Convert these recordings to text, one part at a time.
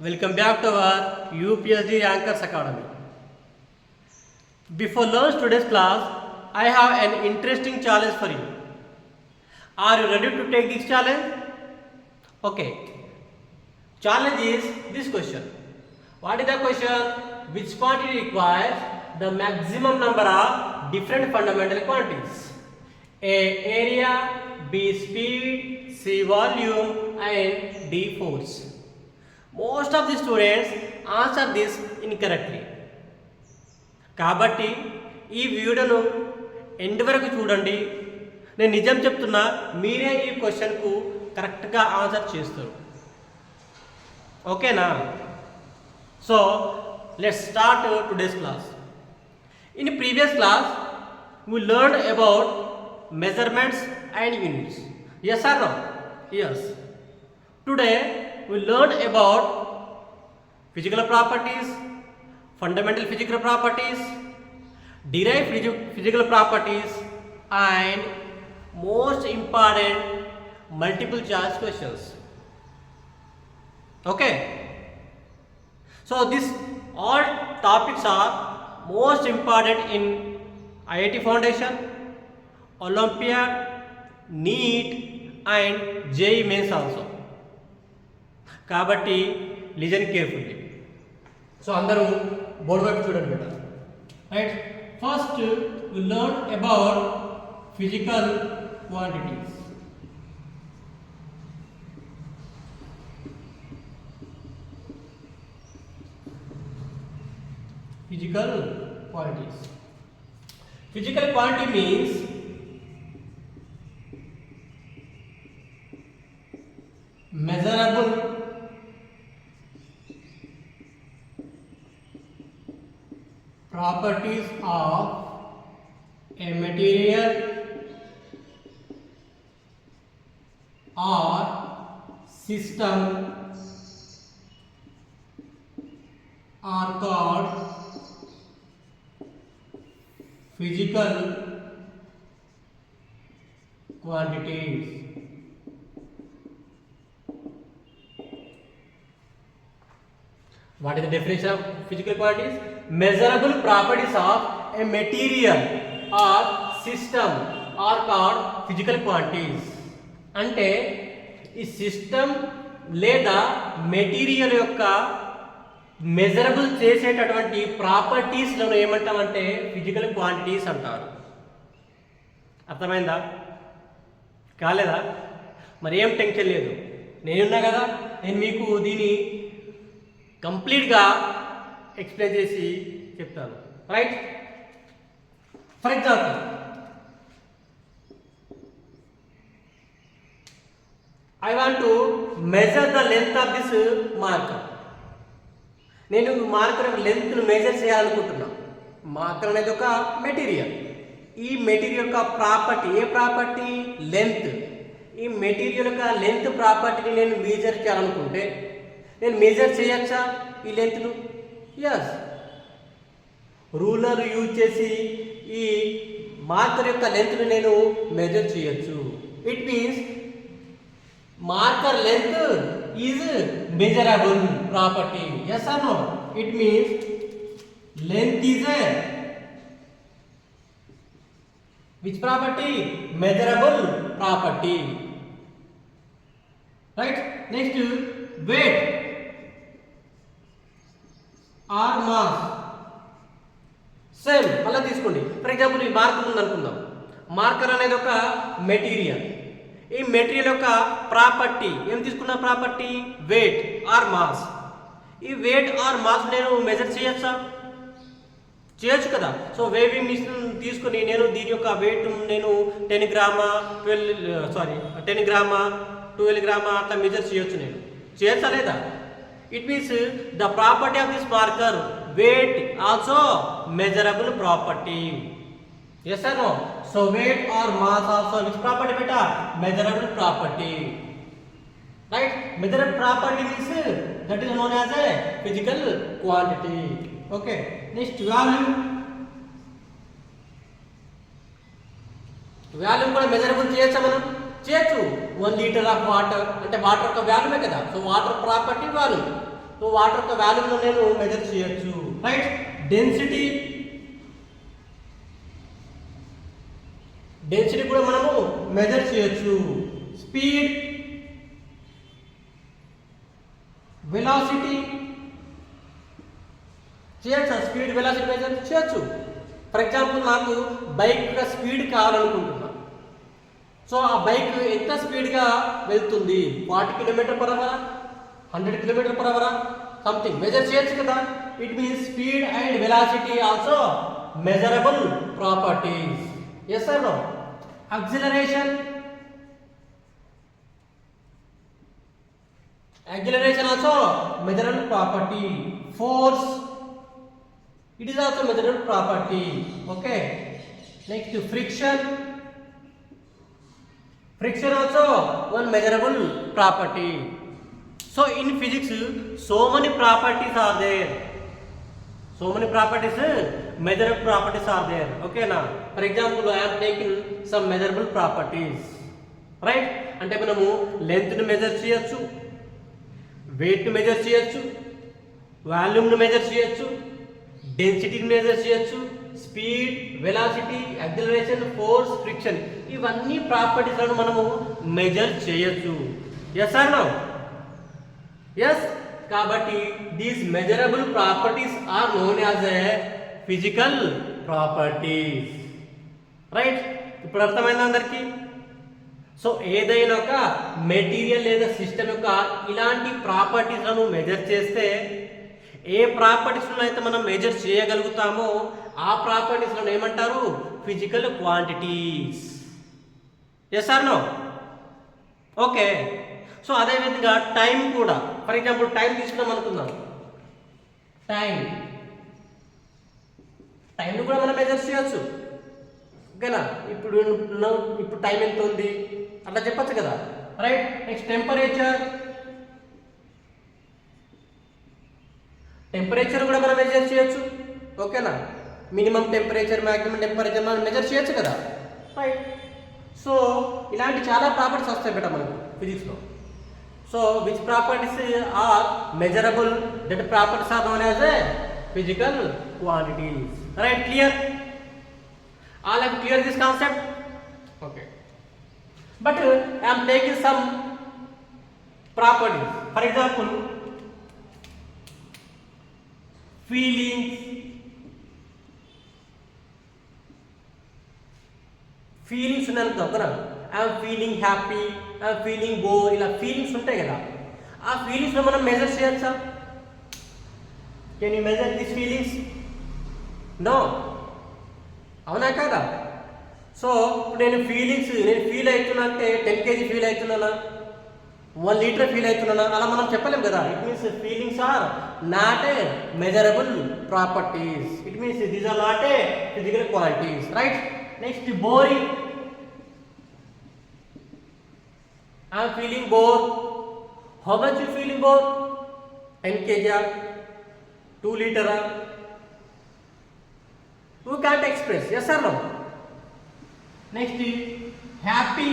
Welcome back to our UPSD Anchors Academy. Before learn today's class, I have an interesting challenge for you. Are you ready to take this challenge? Okay. Challenge is this question. What is the question? Which quantity requires the maximum number of different fundamental quantities? A. Area, B. Speed, C. Volume, and D. Force. Most of the students answer this incorrectly. కాబట్టి ఈ వీడియోను end వరకు చూడండి. నేను నిజం చెప్తున్నా, మీరే ఈ క్వశ్చన్కు కరెక్ట్గా ఆన్సర్ చేస్తారు. ఓకేనా? So let's start today's class. In previous class we learned about measurements and units. Yes or no? Yes. Today we learned about physical properties, fundamental physical properties, derived physical properties, and most important multiple choice questions. Okay, so this all topics are most important in IIT Foundation, Olympiad, NEET and JEE Mains also. కాబట్టి listen carefully. So అందరూ board వైపు చూడండి బేటా. Right, first we learn about physical quantities. Physical quantities. Physical quantity means measurable properties of a material or system are called physical quantities. What is the definition of physical quantities? Measurable properties of a material or system are called physical quantities. అంటే ఈ system లేదా material యొక్క measurable చేసేటటువంటి ప్రాపర్టీస్లను ఏమంటామంటే physical quantities అంటారు. అర్థమైందా? కాలేదా? మరి ఏం టెన్షన్ లేదు, నేనున్నా కదా, నేను మీకు దీన్ని కంప్లీట్గా ఎక్స్ప్లెయిన్ చేసి చెప్తాను. Right, for example I want to measure the length of this marker. నేను మార్కర్ యొక్క లెంత్ను మెజర్ చేయాలనుకుంటున్నా. మార్కర్ అనేది ఒక మెటీరియల్. ఈ మెటీరియల్ యొక్క ప్రాపర్టీ, ఏ ప్రాపర్టీ? లెంత్. ఈ మెటీరియల్ యొక్క లెంత్ ప్రాపర్టీని నేను మెజర్ చేయాలనుకుంటే నేను మెజర్ చేయొచ్చా ఈ లెంత్ను? ఎస్. రూలర్ యూజ్ చేసి ఈ మార్కర్ యొక్క లెంత్ను నేను మెజర్ చేయొచ్చు. It means marker length is measurable property. Yes or no? It means length is a which property? Measurable property. Right? Next, weight or mass. Same మళ్ళీ తీసుకోండి. For example ఈ marker ఉంది అనుకుందాం. మార్కర్ అనేది ఒక మెటీరియల్. ఈ material యొక్క property ఏం తీసుకున్న? Property weight or mass. ఈ వెయిట్ ఆర్ మాస్ నేను మెజర్ చేయొచ్చా? చేయొచ్చు కదా. సో వేవింగ్ మిషన్ తీసుకుని నేను దీని యొక్క వెయిట్ నేను 10 గ్రామా 10 గ్రామా 12 గ్రామా అట్లా మెజర్ చేయొచ్చు. నేను చేయొచ్చా లేదా? It means the property of this marker weight also measurable property. Yes or no? So weight or mass also which property beta? Measurable property. Right? Measurable property means that is known as a physical quantity. Okay. Next, volume. Volume కూడా measurable చేయొచ్చా మనం? చేయొచ్చు. 1 litre of water అంటే water యొక్క వాల్యూమే కదా. So water property volume. So water యొక్క వాల్యూమ్ను నేను మెజర్ చేయొచ్చు, రైట్. డెన్సిటీ కూడా మనము మెజర్ చేయొచ్చు. స్పీడ్, వెలాసిటీ చేయొచ్చు. స్పీడ్, వెలాసిటీ మెజర్ చేయొచ్చు. ఫర్ ఎగ్జాంపుల్ నాకు బైక్ యొక్క స్పీడ్ కావాలనుకుంటున్నా. సో ఆ బైక్ ఎంత స్పీడ్గా వెళ్తుంది, 40 km/h, 100 km/h, సంథింగ్ మెజర్ చేయొచ్చు కదా. It means speed and velocity also measurable properties. Yes or no? Acceleration also measurable property. Force, it is also measurable property. Okay, next friction also one measurable property. So in physics so many properties are there, measurable properties are there. Okay na, for example I am taking some measurable properties, right. అంటే మనము length ని measure చేయొచ్చు, wait ని measure చేయొచ్చు, volume ని measure చేయొచ్చు, డెన్సిటీని measure చేయొచ్చు, speed, velocity, acceleration, force, friction, ఇవన్నీ ప్రాపర్టీస్ లను మనము మెజర్ చేయొచ్చు. Yes or no? ఎస్. కాబట్టి these measurable properties are known as a physical properties, right. ఇప్పుడు అర్థమైంది అందరికీ? సో ఏదైనా ఒక మెటీరియల్ లేదా సిస్టమ్ యొక్క ఇలాంటి ప్రాపర్టీస్లను మెజర్ చేస్తే, ఏ ప్రాపర్టీస్లను అయితే మనం మెజర్ చేయగలుగుతామో ఆ ప్రాపర్టీస్లను ఏమంటారు? Physical quantities. Yes or no? Okay. So అదేవిధంగా టైం కూడా, ఫర్ ఎగ్జాంపుల్ టైం తీసుకున్నాం అనుకుందాం. టైంను కూడా మనం మెజర్ చేయొచ్చు. ఓకేనా? ఇప్పుడు టైం ఎంత ఉంది అట్లా చెప్పచ్చు కదా, రైట్. నెక్స్ట్ టెంపరేచర్ కూడా మనం మెజర్ చేయొచ్చు. ఓకేనా? మినిమం టెంపరేచర్, మ్యాక్సిమం టెంపరేచర్ మనం మెజర్ చేయొచ్చు కదా, రైట్. సో ఇలాంటి చాలా ప్రాపర్టీస్ వస్తాయి బేట మనకు ఫిజిక్స్లో. So which properties are measurable, that properties are known as a physical quantities, right. Clear? All have clear this concept? Okay. But I am taking some properties. For example, feelings ఉన్నాను కదా, I am feeling happy, I am feeling bored, ఇలా feelings ఉంటాయి కదా. ఆ ఫీలింగ్స్లో మనం measure చేయొచ్చా? Can you measure these feelings? No. అవునా కదా? సో ఇప్పుడు నేను ఫీల్ అవుతున్నా అంటే 10 kg ఫీల్ అవుతున్నానా, 1 లీటర్ ఫీల్ అవుతున్నానా, అలా మనం చెప్పలేం కదా. It means feelings are not a measurable properties. It means these are not a physical quantities, right. Next boring. I'm feeling bore. How much you feeling bore? 10 kg, 2 లీటరా? Who can't express? Yes or no? Next, happy.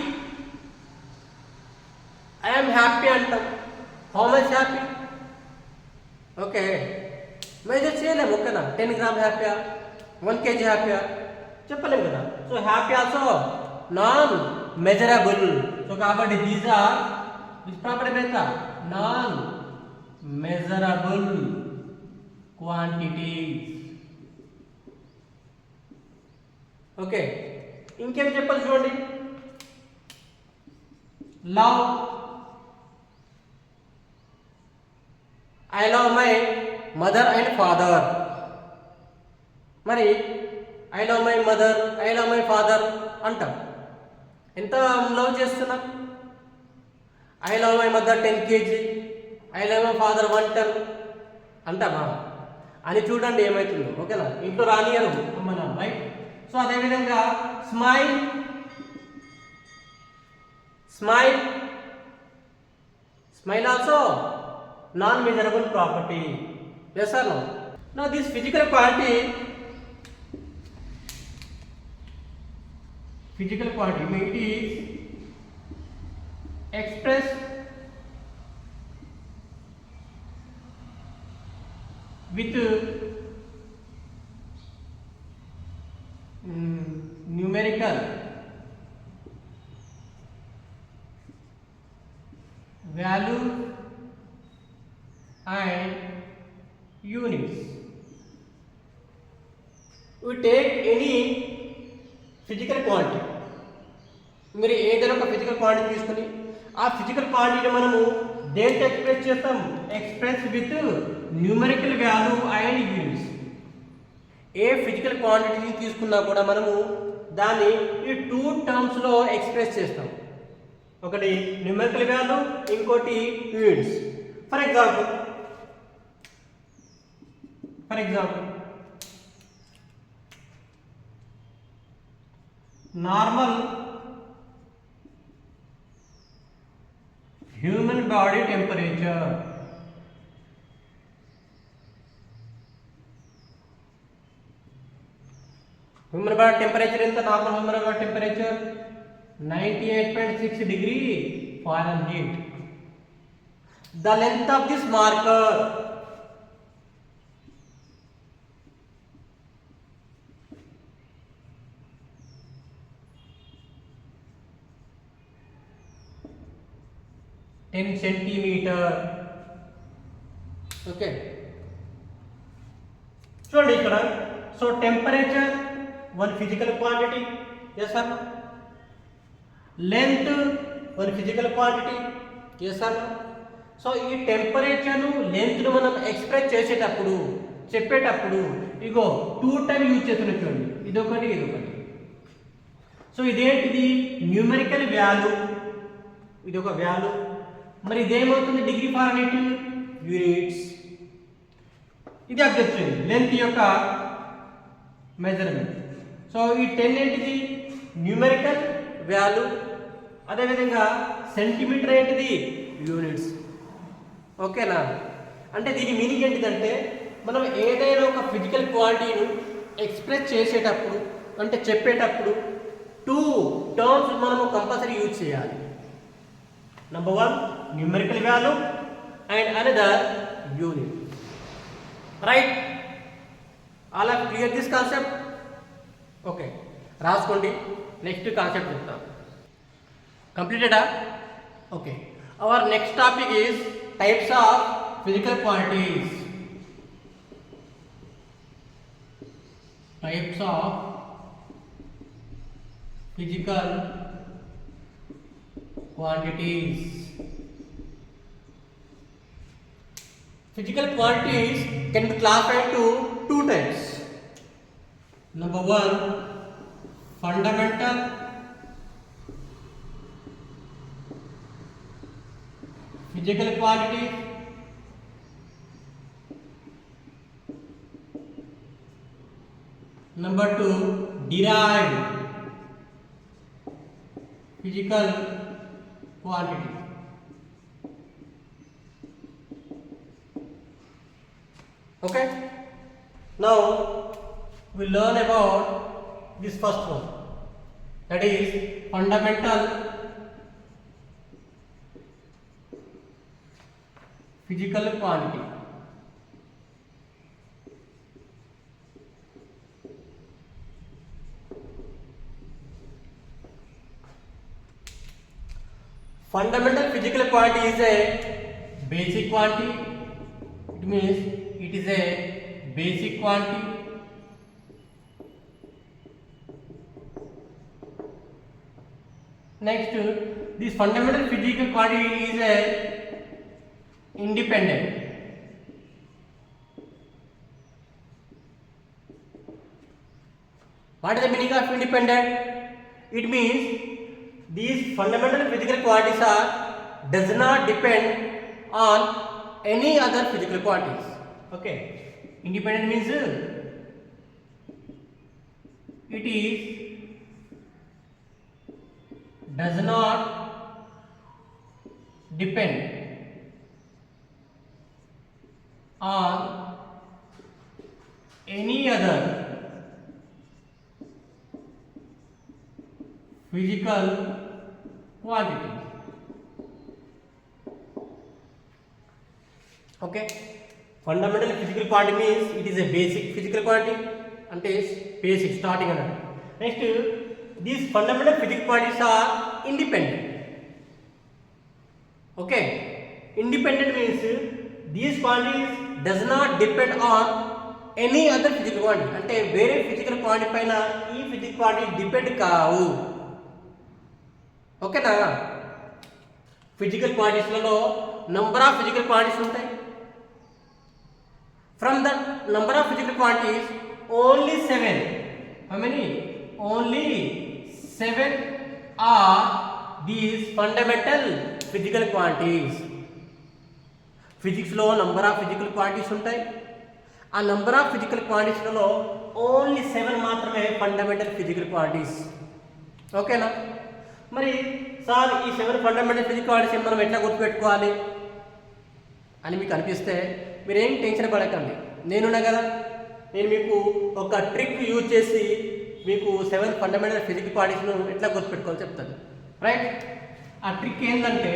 I am happy antam. How much happy? Okay. Measure చేయలేము. ఓకేనా? 10 grams happy, 1 kg happy చెప్పలేము కదా. So happy also non measurable. So కాబట్టి these are which property బేటా? Non measurable quantities. Okay. ఇంకేం చెప్పాలి చూడండి. Love. I love my mother and father. మరి I love my mother, I love my father అంటాం. ఎంత లవ్ చేస్తున్నాం? I love my mother 10 kg, I love my father 1 ton అంటామా? అని చూడండి ఏమవుతుందో. ఓకేనా? ఇంట్లో రానియరు మన, రైట్. సో అదేవిధంగా smile also non measurable property. Yes or no? Now this physical quantity it is expressed with numerical value and units. We take any physical quantity. మీరు ఏదైనా ఒక ఫిజికల్ క్వాంటిటీ తీసుకొని ఆ ఫిజికల్ క్వాంటిటీ మనము దేంతో express చేస్తాం? Express with numerical value and units. ఏ physical క్వాంటిటీని తీసుకున్నా కూడా మనము దాన్ని ఈ టూ టర్మ్స్లో ఎక్స్ప్రెస్ చేస్తాం. ఒకటి న్యూమరికల్ వాల్యూ, ఇంకోటి units. For example normal human body temperature. Human body temperature ఎంత? Normal human body temperature 98.6 degree Fahrenheit. The length of this marker ten centimeter. Okay, చూడండి ఇక్కడ. So temperature one physical quantity, yes sir. Length one physical quantity, yes sir. So ఈ టెంపరేచర్ను లెంత్ను మనం express చేసేటప్పుడు చెప్పేటప్పుడు ఇగో two time use చేస్తున్నాం. చూడండి, ఇదొకటి ఇదొకటి. సో ఇదేంటిది? న్యూమరికల్ వాల్యూ, ఇది ఒక వాల్యూ. మరి ఇదేమవుతుంది? Degree Fahrenheit, units. ఇది అబ్జర్వ్ చేయండి, లెంత్ యొక్క మెజర్మెంట్. సో ఈ 10 ఏంటిది? Numerical value. అదేవిధంగా సెంటీమీటర్ ఏంటిది? యూనిట్స్. ఓకేనా? అంటే దీని మీనింగ్ ఏంటిదంటే మనం ఏదైనా ఒక ఫిజికల్ క్వాంటిటీని ఎక్స్ప్రెస్ చేసేటప్పుడు అంటే చెప్పేటప్పుడు టూ టర్మ్స్ మనము కంపల్సరీ యూజ్ చేయాలి. Number 1 numerical value and another unit. Right? All are clear this concept? Okay. రాసుకోండి, నెక్స్ట్ కాన్సెప్ట్ చెప్తాం. Completed? Okay. Our next topic is types of physical quantities. Types of physical quantities. Physical quantities can be classified into two types. Number 1 fundamental physical quantity. Number 2 derived physical quantity. Okay, now we learn about this first one, that is fundamental physical quantity. Fundamental physical quantity is a basic quantity. It means it is a basic quantity. Next, this fundamental physical quantity is a independent. What is the meaning of independent? It means these fundamental physical quantities does not depend on any other physical quantities. Okay, independent means it is does not depend on any other physical quantity. Okay, fundamental physical quantity means it is a basic physical quantity అంటే basic starting అన్నట్టు. Next these fundamental physical quantities are independent. Okay, independent means these quantities does not depend on any other physical quantity. అంటే వేరే physical quantity పైన ఈ physical quantity depend కావు. ఓకేనా? Physical క్వాంటిటీస్లలో number of physical quantities ఉంటాయి. From the number of physical quantities only 7. How many? Only 7 are these fundamental physical quantities. ఫిజిక్స్లో number of physical quantities ఉంటాయి. ఆ నంబర్ ఆఫ్ ఫిజికల్ క్వాంటిటీస్లలో ఓన్లీ 7 మాత్రమే fundamental physical quantities. ఓకేనా? మరి sir ఈ 7 fundamental physical quantities మనం ఎట్లా గుర్తుపెట్టుకోవాలి అని మీకు అనిపిస్తే మీరేం టెన్షన్ పడకండి. నేనున్నా కదా, నేను మీకు ఒక ట్రిక్ యూజ్ చేసి మీకు 7 ఫండమెంటల్ ఫిజికల్ క్వాంటిటీస్ను ఎట్లా గుర్తుపెట్టుకోవాలో చెప్తాను. రైట్? ఆ ట్రిక్ ఏంటంటే,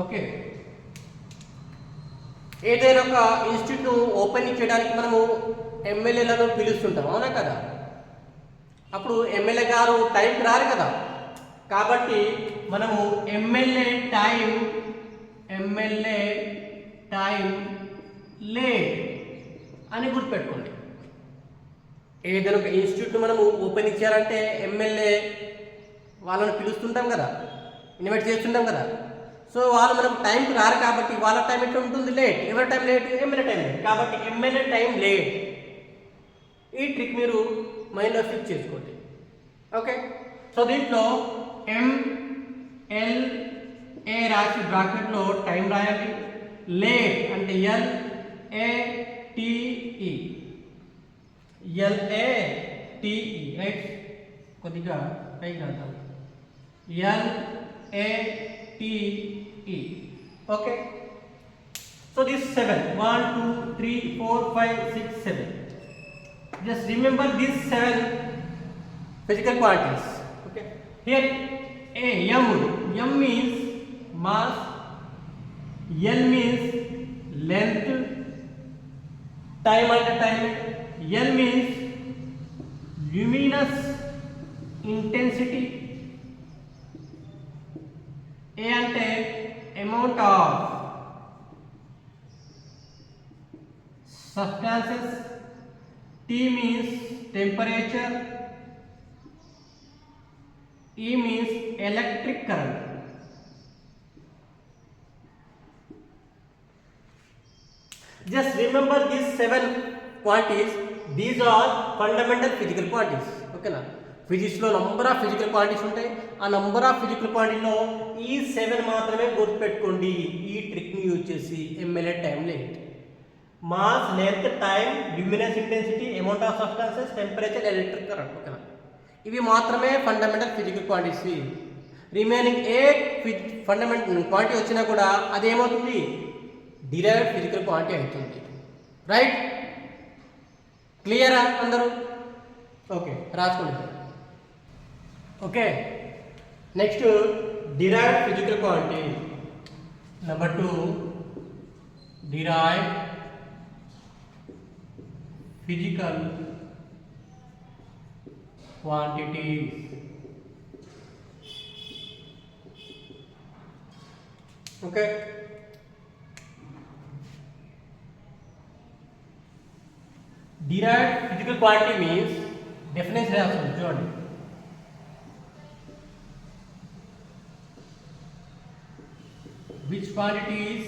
ఓకే, ఏదైనా ఒక ఇన్స్టిట్యూట్ను ఓపెనింగ్ చేయడానికి మనము ఎమ్మెల్యేలను పిలుస్తుంటాం, అవునా కదా? అప్పుడు ఎమ్మెల్యే గారు టైంకి రారు కదా, కాబట్టి మనము ఎమ్మెల్యే టైం లేట్ అని గుర్తుపెట్టుకోండి. ఏదైనా ఒక ఇన్స్టిట్యూట్ను మనము ఓపెనింగ్ చేయాలంటే ఎమ్మెల్యే వాళ్ళని పిలుస్తుంటాం కదా, ఇన్వైట్ చేస్తుంటాం కదా. సో వాళ్ళు మనకు టైంకి రారు కాబట్టి వాళ్ళ టైం ఎట్లా ఉంటుంది? లేట్. ఎవరి time late? MLA time late. కాబట్టి ఎమ్మెల్యే టైం లేట్. ఈ ట్రిక్ మీరు మైండ్లో ఫిక్స్ చేసుకోండి. ఓకే, సో దీంట్లో MLA రాసి బ్రాకెట్లో టైం రాయాలి. లేట్ అంటే LATE రైట్? కొద్దిగా పైకి రాద్దాం. LATE. Okay, so this 7, 1 2 3 4 5 6 7. Just remember these 7 physical quantities. Okay, here M means mass, L means length, time and time. L means luminous intensity. A అంటే amount of substances. T means temperature. E means electric current. Just remember these 7 quantities. These are fundamental physical quantities. Okay na? ఫిజిక్స్లో number of physical quantities ఉంటాయి. ఆ number of physical క్వాంటిటీలో ఈ 7 మాత్రమే గుర్తుపెట్టుకోండి. ఈ ట్రిక్ని use చేసి MLA time late, mass, length, time, luminous intensity, amount of substances, temperature, electric current. ఓకేనా? ఇవి మాత్రమే fundamental physical quantities. Remaining a fundamental quantity వచ్చినా కూడా అదేమవుతుంది? డిరైవ్డ్ ఫిజికల్ క్వాంటిటీ అవుతుంది. రైట్? క్లియరా అందరూ? ఓకే, రాసుకోండి. Okay, next derived physical quantity. Number 2, derived physical quantities. Okay, derived physical quantity means definition of చూడండి. Which quantities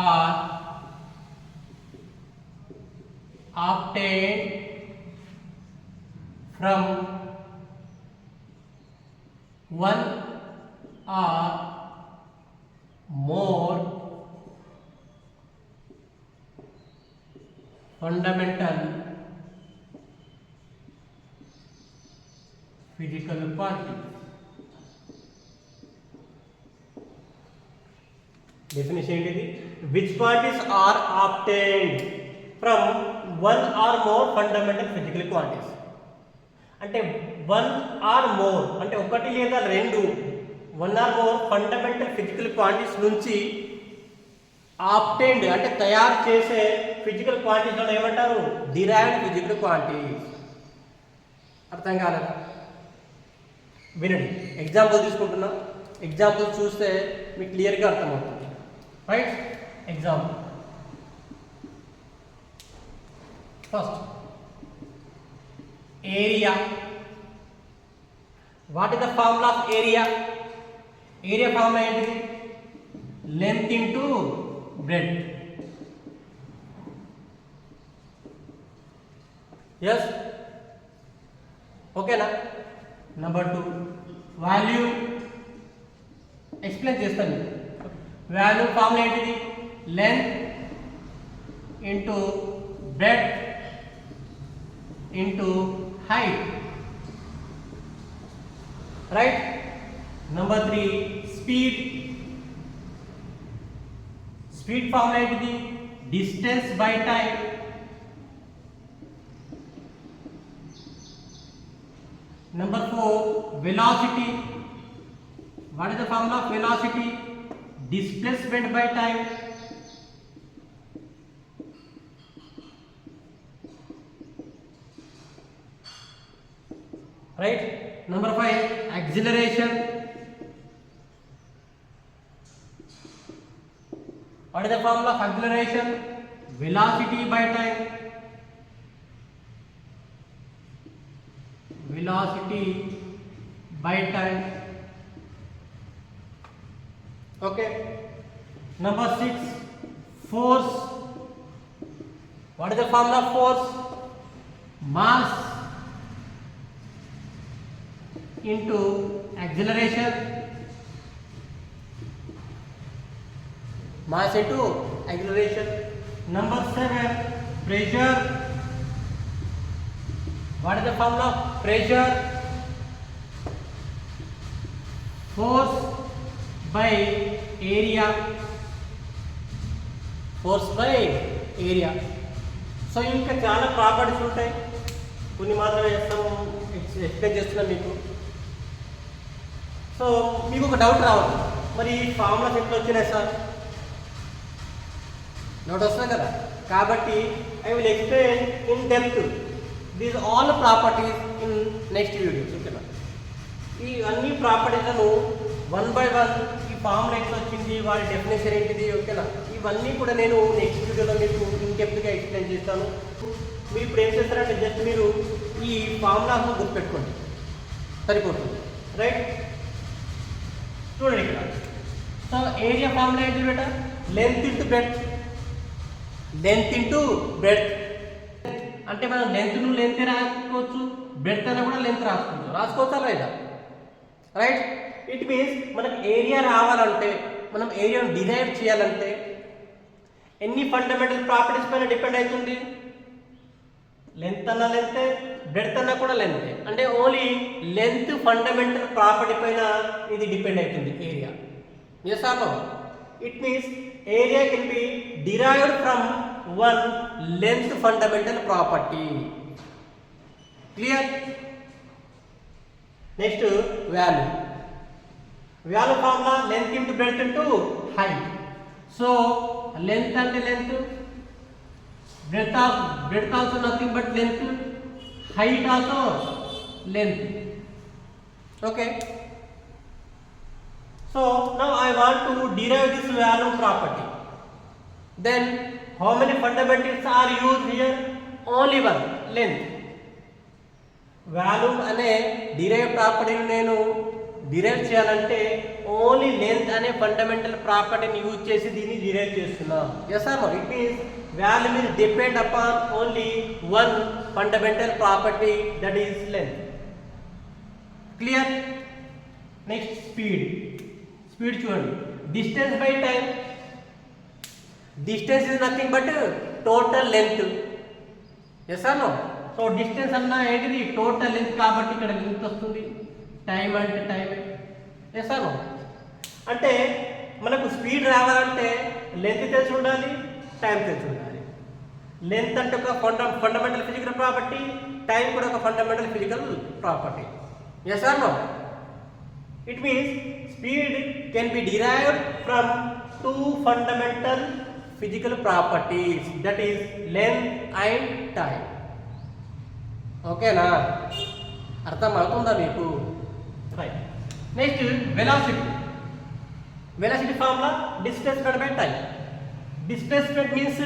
are obtained from one or more fundamental physical quantities. Definition ఏంటిది? Which quantities are obtained from one or more fundamental physical quantities. అంటే one or more అంటే ఒకటి లేదా రెండు, one or more fundamental physical quantities నుంచి obtained అంటే తయారు చేసే ఫిజికల్ క్వాంటిటీస్ ఏమంటారు? Derived physical quantities. అర్థం కాలేదా? వినండి, ఎగ్జాంపుల్ తీసుకుంటున్నాం. ఎగ్జాంపుల్ చూస్తే మీకు క్లియర్గా అర్థమవుతుంది. Right? Example first area. What is the formula of area? Area formula ఏంటిది? Length into breadth. ఎస్, ఓకేనా? Number 2 value. ఎక్స్ప్లెయిన్ చేస్తాను. వాల్యూ ఫార్ములా ఏంటిది? Length into breadth into height. Right? Number 3 speed. Speed formula ఏంటిది? Distance by time. Number 4 velocity. What is the formula of velocity? Displacement by time. Right? Number 5 acceleration. What is the formula of acceleration? Velocity by time. Velocity by time. Okay. Number 6 force. What is the formula of force? Mass into acceleration. Mass into acceleration. Number 7 pressure. What is the formula of pressure? Force by area. Force by area. So ఇంకా చాలా properties ఉంటాయి, కొన్ని మాత్రమే explain చేస్తున్నాను మీకు. So మీకు ఒక doubt రావచ్చు, మరి ఈ ఫార్ములాస్ ఎట్లా వచ్చినాయి సార్? డౌట్ వస్తుంది కదా. కాబట్టి I will explain in depth these all properties in next videos. ఓకేనా? ఈ అన్ని ప్రాపర్టీలను 1 by 1 ఈ ఫార్ములా ఎట్లా వచ్చింది, వాటి డెఫినేషన్ ఏంటిది, ఓకేనా, ఇవన్నీ కూడా నేను నెక్స్ట్ వీడియోలో మీకు ఇన్డెప్త్గా ఎక్స్ప్లెయిన్ చేస్తాను. మీరు ఇప్పుడు ఏం చేస్తారంటే జస్ట్ మీరు ఈ ఫార్ములాను గుర్తుపెట్టుకోండి, సరిపోతుంది. రైట్? చూడండి ఇక్కడ. సో ఏరియా ఫార్ములా ఏంటి బేటా? Length into breadth. Length into breadth అంటే మనం లెంత్ రాసుకోవచ్చు, బ్రెడ్త్ అన్న కూడా లెంత్ రాసుకోవచ్చా లేదా? రైట్? ఇట్ మీన్స్ మనకు ఏరియా రావాలంటే, మనం ఏరియాను డిరైవ్ చేయాలంటే ఎన్ని ఫండమెంటల్ ప్రాపర్టీస్ పైన డిపెండ్ అవుతుంది? లెంత్ అన్న లెంతే, బ్రెడ్త్ అన్న కూడా లెంతే. అంటే ఓన్లీ లెంత్ ఫండమెంటల్ ప్రాపర్టీ పైన ఇది డిపెండ్ అవుతుంది area. Yes or no? It means area can be derived from one length fundamental property. Clear? Next value. Value formula length into breadth into height. So length and length, breadth also nothing but length, height also length. Okay. So now I want to derive this value property. Then how many fundamentals are used here? Only one, length. Volume అనే derive ప్రాపర్టీని నేను derive చేయాలంటే only length అనే fundamental ప్రాపర్టీని use చేసి దీన్ని derive చేస్తున్నా. Yes or no? It means volume is depend upon only one fundamental property, that is length. Clear? Next speed. Speed చూడండి. Distance by time. Distance is nothing but total length. Yes or no? So distance అన్నా ఏంటిది? Total length. కాబట్టి ఇక్కడ length వస్తుంది, time అంటే time. Yes or no? అంటే మనకు speed రావాలంటే లెంత్ తెలిసి ఉండాలి, టైం తెలిసి ఉండాలి. లెంత్ అంటే ఒక ఫండమెంటల్ ఫిజికల్ ప్రాపర్టీ, టైం కూడా ఒక fundamental physical property. Yes or no? It means speed can be derived from two fundamental physical properties, that is length and time. ఓకేనా, అర్థం అవుతుందా మీకు? Right. Next velocity. Velocity formula displacement by time. Displacement means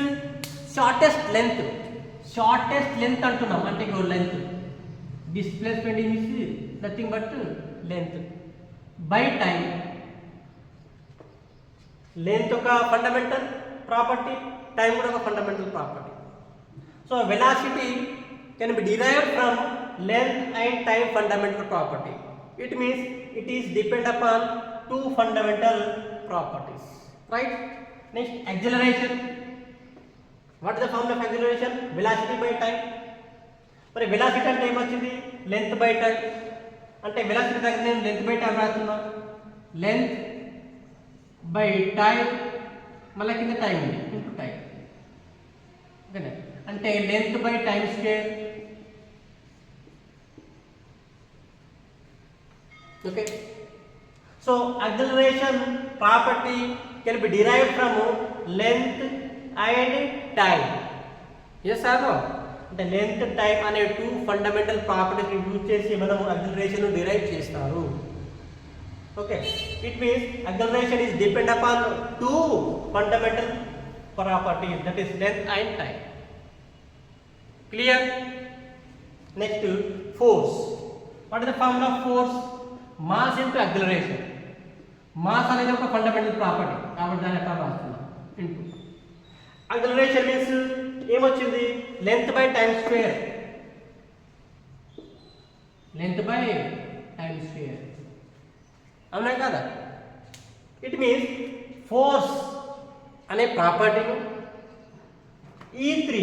shortest length. Shortest length అంటున్నాం, అంటే ఇంకో length. Displacement means nothing but length by time. Length ఒక fundamental property, time కూడా ఒక fundamental property. So velocity can be derived from length and time fundamental property. It means it is depend upon two fundamental properties. Right. Next acceleration. What is the formula of acceleration? Velocity by time. మరి velocity అంటే ఏమొచ్చింది? Length by time. అంటే velocity దగ్గర నేను length by time రాస్తున్నా. Length by time, మళ్ళీ కింద time into time. ఓకేనా, అంటే length by time square. Okay. So acceleration property can be derived from length and time. Yes or no? అంటే length time అనే టూ ఫండమెంటల్ ప్రాపర్టీస్ యూజ్ చేసి మనం acceleration derive చేస్తారు. Okay. It means acceleration is depend upon two fundamental properties, that is length and time. Clear? Next force. What is the formula of force? Mass into acceleration. Mass అనేది ఒక fundamental property కాబట్టి దాని ఎక్కడ రాస్తున్నాం into acceleration means ఏమొచ్చింది? Length by time square. Length by time square, అవునా కదా? It means force అనే ప్రాపర్టీని ఈ త్రీ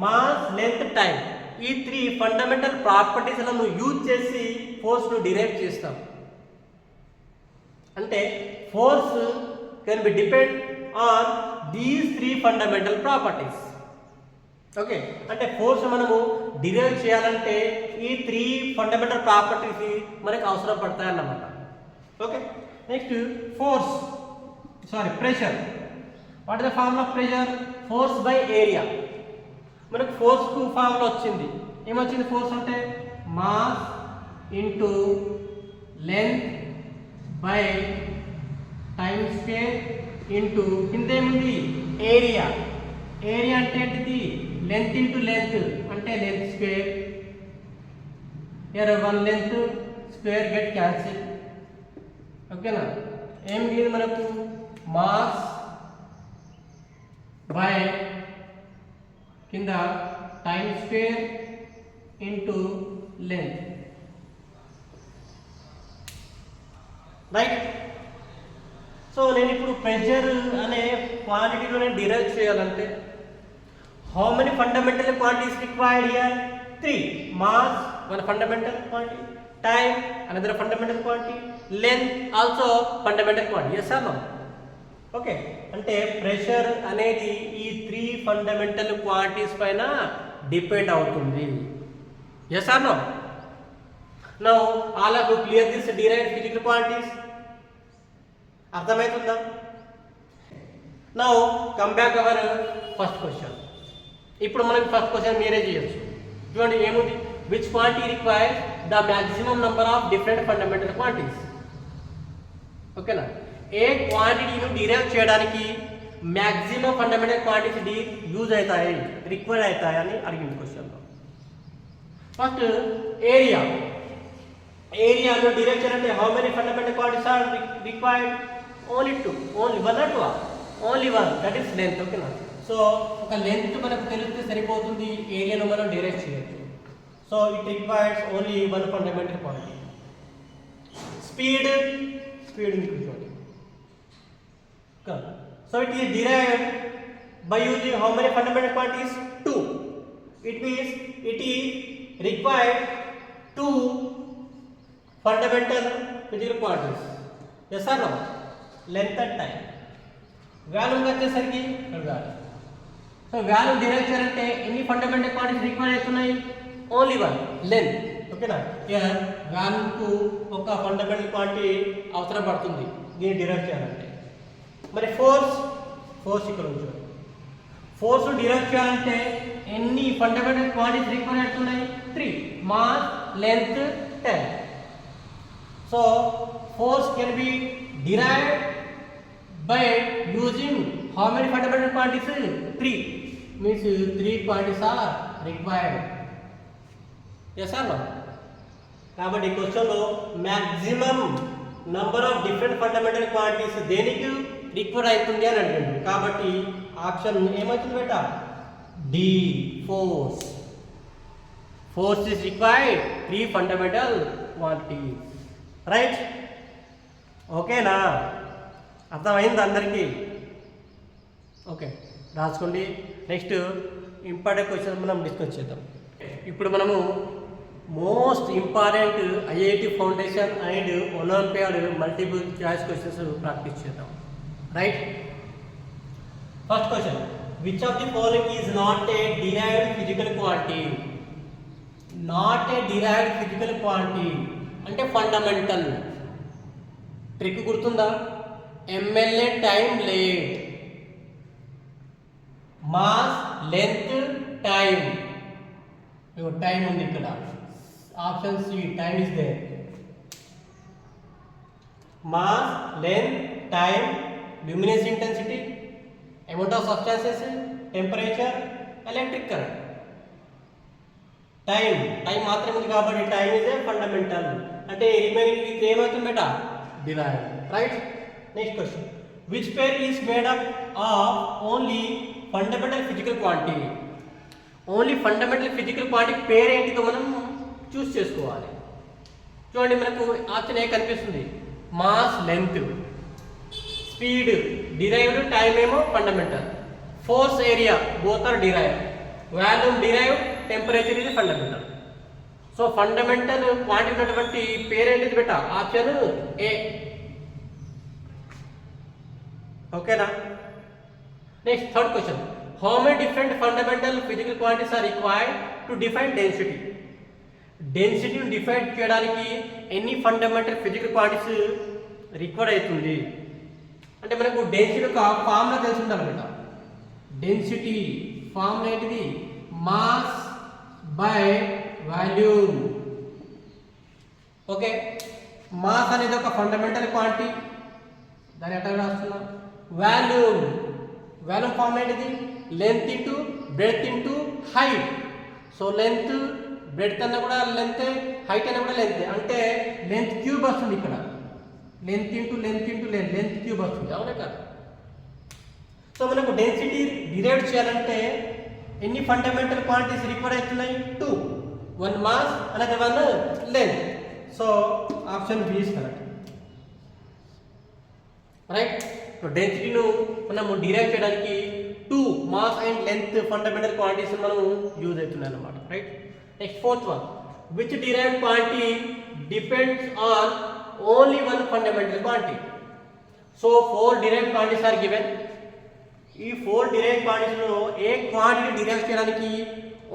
మాస్, లెంత్, టైం, ఈ త్రీ ఫండమెంటల్ ప్రాపర్టీస్లను యూజ్ చేసి ఫోర్స్ను డిరైవ్ చేస్తాం. అంటే force can be depend on these three fundamental properties. Okay. అంటే ఫోర్స్ మనము డిరైవ్ చేయాలంటే ఈ త్రీ ఫండమెంటల్ ప్రాపర్టీస్ మనకు అవసరం పడతాయి అన్నమాట. Okay. Next force, sorry pressure. What is the formula of pressure? Force by area. మనకు ఫోర్స్కు ఫార్ములా వచ్చింది. ఏమొచ్చింది? ఫోర్స్ అంటే mass into length by time square into కింద ఏముంది? ఏరియా. ఏరియా అంటే ఏంటిది? లెంత్ ఇంటూ లెంత్, అంటే length square. here one length square get cancelled. ఓకేనా? ఏం మిగిలింది మనకు? మాస్ బై కింద time square into length. Right. So నేను ఇప్పుడు ప్రెషర్ అనే క్వాంటిటీలో నేను డిరైవ్ చేయాలంటే how many fundamental quantities required here? 3. Mass one fundamental quantity, time another fundamental quantity, length also fundamental quantity. Yes or no? Okay. అంటే pressure అనేది ఈ 3 fundamental quantities పైన డిపెండ్ అవుతుంది. Yes or no? Now all of you clear this derived physical quantities. అర్థమవుతుందా? Now come back our first question. ఇప్పుడు మనం first question మీరే చేయొచ్చు. చూడండి ఏముంది? Which quantity requires the maximum number of different fundamental quantities? ఓకేనా? ఏ క్వాంటిటీని డిరైవ్ చేయడానికి మ్యాక్సిమం ఫండమెంటల్ క్వాంటిటీస్ యూజ్ అవుతాయి, రిక్వైర్డ్ అవుతాయి అని అడిగింది క్వశ్చన్లో. First area. ఏరియాలో డిరైవ్ చేయాలంటే how many fundamental quantities are required? Only 2. Only 1 or 2? Only 1, that is length. ఓకేనా? సో ఒక లెంత్ మనకు తెలిస్తే సరిపోతుంది, ఏరియాను మనం డిరైవ్ చేయొచ్చు. So it requires only one fundamental quantity. Speed equation. So it is derived by using how many fundamental quantities? 2. It means it is required 2 fundamental physical quantities. Yes or no? Length and time. Value వచ్చేసరికి value. So value derive చేయాలంటే ఎన్ని fundamental quantities required అవుతున్నాయి? Only 1, length. ఓకేనా? Here వాల్యూకు ఒక fundamental quantity అవసరం పడుతుంది దీన్ని derive చేయాలంటే. మరి ఫోర్స్ ఇక్కడ ఉంచారు. ఫోర్స్ డిరైవ్ చేయాలంటే ఎన్ని ఫండమెంటల్ క్వాంటిటీస్ రిక్వైర్ అవుతున్నాయి? 3. Mass, length, time. So force can be derived by using how many fundamental quantities? 3. Means 3 quantities are required. Yes or no? కాబట్టి క్వశ్చన్లో maximum number of different fundamental quantities దేనికి require అవుతుంది అని అంటుంది. కాబట్టి option ఏమవుతుంది బేట? D. Force is required 3 fundamental quantities. Right? ఓకేనా? అర్థమైంది అందరికీ? ఓకే, రాసుకోండి. నెక్స్ట్ ఇంపార్టెంట్ క్వశ్చన్ మనం డిస్కస్ చేద్దాం. ఇప్పుడు మనము most important IIT foundation and olympiad multiple choice questions practice చేద్దాం. Right? First question, which of the following is not a derived physical quantity? Not a derived physical quantity అంటే fundamental. Trick గుర్తుందా? MLA time late, mass, length, time. Time ఉంది ఇక్కడ. Option C, time is there. Mass, length, time, luminance intensity, amount of substances, temperature, electric current. Time మాత్రమే ఉంది కాబట్టి time is a fundamental. అంటే remaining ఏమవుతుంది బేట? Derived. Right? Next question, which pair is made up of only fundamental physical quantity? ఓన్లీ fundamental physical క్వాంటిటీ పేరు ఏంటిదో మనం చూస్ చేసుకోవాలి. చూడండి, మనకు ఆప్షన్ ఏ కనిపిస్తుంది. Mass, length, speed derived, time ఏమో fundamental. Force, area both are derived. Volume derived, temperature ఇది ఫండమెంటల్. సో ఫండమెంటల్ క్వాంటిటీ ఉన్నటువంటి పేరు ఏంటిది బెట? Option A. ఓకేనా? Next third question, how many different fundamental physical quantities are required to define density? డెన్సిటీని డిఫైన్ చేయడానికి ఎన్ని ఫండమెంటల్ ఫిజికల్ క్వాంటిటీస్ రిక్వైర్ అవుతుంది అంటే మనకు డెన్సిటీ యొక్క ఫార్ములా తెలిసి ఉండాలన్నమాట. డెన్సిటీ ఫార్ములా ఏంటిది? Mass by volume. Okay, mass అనేది ఒక ఫండమెంటల్ క్వాంటిటీ, దాన్ని ఎట్లా రాస్తున్నాం? వాల్యూమ్ ఫార్ములా ఏంటిది? Length into breadth into height. So length breadth అన్న కూడా లెంత్, హైట్ అన్న కూడా లెంత్. అంటే లెంత్ క్యూబ్ వస్తుంది ఇక్కడ. లెంత్ ఇంటూ లెంత్ క్యూబ్ వస్తుంది. అవునా కదా? సో మనకు డెన్సిటీ డిరైవ్ చేయాలంటే ఎన్ని ఫండమెంటల్ క్వాంటిటీస్ రిక్వైర్ అవుతున్నాయి? 2. 1 mass, another 1 length. So option B is correct. Right? So డెన్సిటీను మనము డిరైవ్ చేయడానికి 2 mass and length fundamental quantities మనం యూజ్ అవుతున్నాయి అన్నమాట. Right? Next fourth one, which derived quantity depends on only 1 fundamental quantity? So 4 derived quantities are given. ఈ 4 derived క్వాంటిటీస్లో ఏ quantity derive చేయడానికి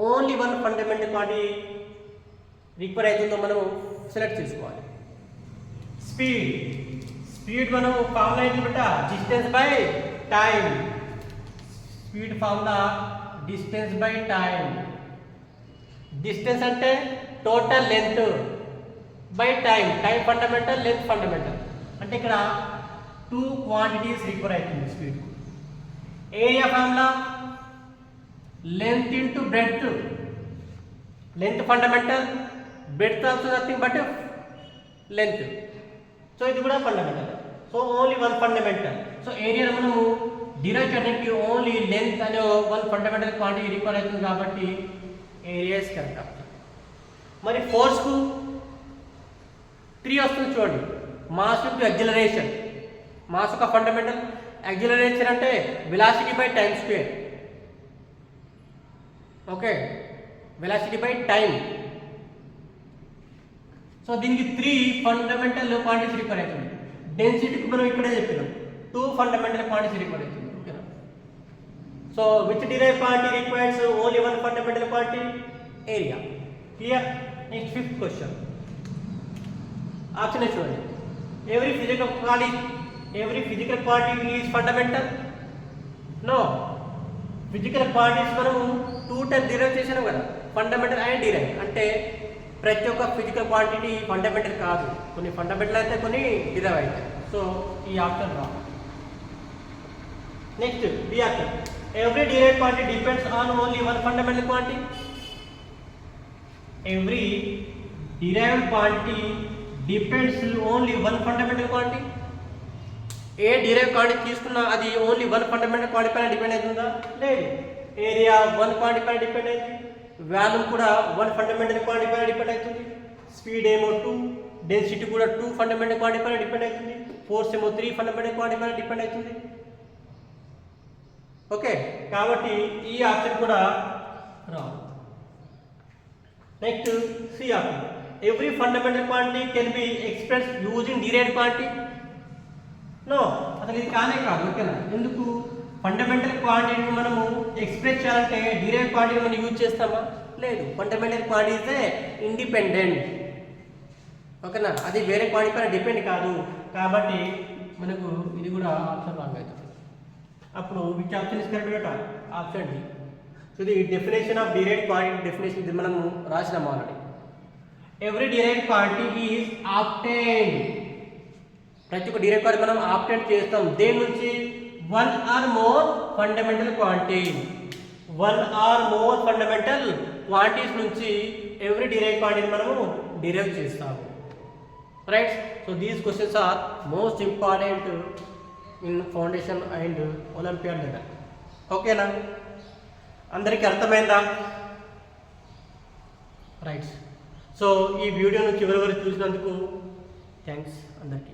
ఓన్లీ 1 ఫండమెంటల్ క్వాంటిటీ రిక్వైర్ అవుతుందో మనం సెలెక్ట్ చేసుకోవాలి. స్పీడ్ మనం ఫార్ములా ఏంటి బెట? Distance by time. Speed formula distance by time. Distance అంటే total length by time. Time fundamental, length fundamental. అంటే ఇక్కడ 2 క్వాంటిటీస్ రిక్వైర్ అవుతుంది speed. Area formula length into breadth. Length fundamental, breadth also nothing but length. So ఇది కూడా fundamental. So only 1 fundamental. So area మనము derive చేయడానికి only length అనే 1 fundamental quantity require అవుతుంది కాబట్టి ఏరియా ఇస్ కరెక్ట్. మరి ఫోర్స్కు 3 వస్తుంది చూడండి. Mass into acceleration. మాస్ ఒక ఫండమెంటల్, యాక్సిలరేషన్ అంటే velocity by time square. Okay, velocity by time. So దీనికి 3 ఫండమెంటల్ క్వాంటిటీస్ రిక్వైర్ అవుతుంది. డెన్సిటీకి మనం ఇక్కడే చెప్పినాం 2 ఫండమెంటల్ క్వాంటిటీస్ రిక్వైర్ అవుతుంది. ఓకేనా? So which derive quantity requires only 1 fundamental quantity? Area. Clear? Next fifth question. Option చూడండి. every physical quantity is fundamental? No. Physical quantities మనం 2 type derive చేసాం కదా, ఫండమెంటల్ అండ్ డిరైవ్. అంటే ప్రతి ఒక్క ఫిజికల్ క్వాంటిటీ ఫండమెంటల్ కాదు, కొన్ని ఫండమెంటల్ అయితే కొన్ని డిరైవ్ అవుతాయి. సో ఈ ఆప్షన్ రా. Next B option, every derive quantity depends on only one fundamental quantity. Every derived quantity depends only one fundamental quantity. A derive quantity తీసుకున్నా అది ఓన్లీ వన్ ఫండమెంటల్ క్వాంటిటీ పైన depend అవుతుందా? లేదు. Area one quantity పైన depend అవుతుంది, volume కూడా one fundamental quantity పైన depend అవుతుంది, స్పీడ్ ఏమో 2, డెన్సిటీ కూడా 2 ఫండమెంటల్ క్వాంటిటీ పైన డిపెండ్ అవుతుంది, ఫోర్స్ ఏమో 3 ఫండమెంటల్ క్వాంటిటీ పైన డిపెండ్ అవుతుంది. ఓకే, కాబట్టి ఈ ఆప్షన్ కూడా రావు. Next C option, every fundamental quantity can be express using derived quantity. No, అసలు ఇది కానే కాదు. ఓకేనా? ఎందుకు? ఫండమెంటల్ క్వాంటిటీని మనము ఎక్స్ప్రెస్ చేయాలంటే డిరైవ్ క్వాంటిటీ మనం యూజ్ చేస్తామా? లేదు. Fundamental quantity is independent. ఓకేనా? అది వేరే క్వాంటిటీ పైన డిపెండ్ కాదు. కాబట్టి మనకు ఇది కూడా ఆప్షన్ రాంగ్ అవుతుంది. అప్పుడు విచ్ ఆప్షన్ ఇస్ కరెక్ట్ బేటా? Option D. సో ఇది definition of derived quantity definition ఇది మనము రాసినాం already. Every derived quantity is obtained. ప్రతి ఒక్క డిరైవ్డ్ క్వాంటిటీ మనం ఆబ్టైన్ చేస్తాం. దేని నుంచి? One or more fundamental quantity. One or more fundamental quantities నుంచి ఎవ్రీ డిరైవ్డ్ క్వాంటిటీ మనము డిరైవ్ చేస్తాము. Right? So these questions are most important in foundation and olympiad level. ఓకేనా? అందరికీ అర్థమైందా? రైట్. సో ఈ వీడియోను చివరి వరకు చూసినందుకు థ్యాంక్స్ అందరికీ.